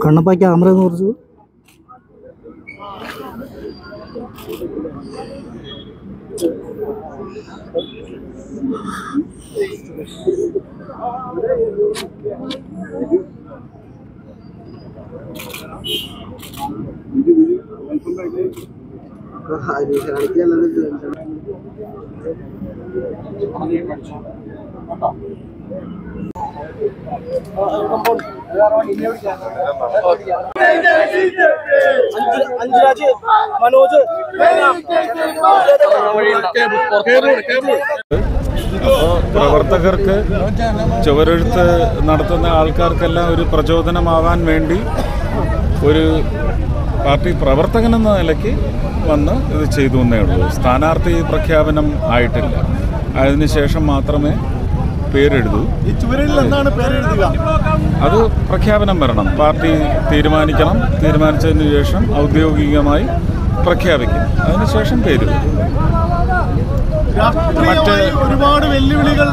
Kannappa camera എന്ന് കുറച്ചു പ്രവർത്തകർക്ക് ചുവരെഴുത്ത് നടത്തുന്ന ആൾക്കാർക്കെല്ലാം ഒരു പ്രചോദനമാവാൻ വേണ്ടി ഒരു പാർട്ടി പ്രവർത്തകനെന്ന നിലയ്ക്ക് വന്ന് ഇത് ചെയ്തു എന്നേ ഉള്ളൂ. സ്ഥാനാർത്ഥി പ്രഖ്യാപനം ആയിട്ടില്ല. അതിനുശേഷം മാത്രമേ പേരെഴുതൂ. അത് പ്രഖ്യാപനം വരണം. പാർട്ടി തീരുമാനിക്കണം. തീരുമാനിച്ചതിന് ശേഷം ഔദ്യോഗികമായി പ്രഖ്യാപിക്കും. അതിനുശേഷം പേര് മറ്റ് ഒരുപാട് വെല്ലുവിളികൾ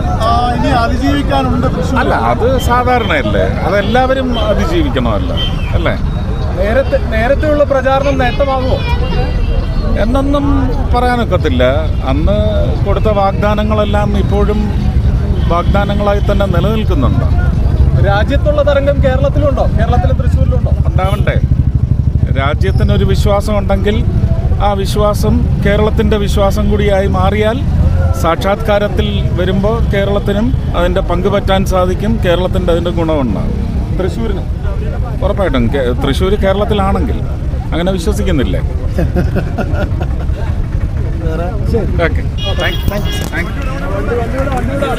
ഇനി അതിജീവിക്കാനുണ്ട്. അല്ല, അത് സാധാരണയല്ലേ. അതെല്ലാവരും അതിജീവിക്കണമല്ല അല്ലേ? നേരത്തെയുള്ള പ്രചാരണം നേട്ടമാകുമോ എന്നൊന്നും പറയാനൊക്കത്തില്ല. അന്ന് കൊടുത്ത വാഗ്ദാനങ്ങളെല്ലാം ഇപ്പോഴും വാഗ്ദാനങ്ങളായി തന്നെ നിലനിൽക്കുന്നുണ്ട്. രാജ്യത്തുള്ള തരംഗം കേരളത്തിലുണ്ടോ? കേരളത്തിലും തൃശ്ശൂരിലുണ്ടോ? ഉണ്ടാവണ്ടേ. രാജ്യത്തിനൊരു വിശ്വാസമുണ്ടെങ്കിൽ ആ വിശ്വാസം കേരളത്തിൻ്റെ വിശ്വാസം കൂടിയായി മാറിയാൽ സാക്ഷാത്കാരത്തിൽ വരുമ്പോൾ കേരളത്തിനും അതിൻ്റെ പങ്കുപറ്റാൻ സാധിക്കും. കേരളത്തിൻ്റെ അതിൻ്റെ ഗുണമുണ്ടാകും. തൃശ്ശൂരിനും ഉറപ്പായിട്ടും. തൃശ്ശൂർ കേരളത്തിലാണെങ്കിൽ അങ്ങനെ വിശ്വസിക്കുന്നില്ലേ? Okay, thank you.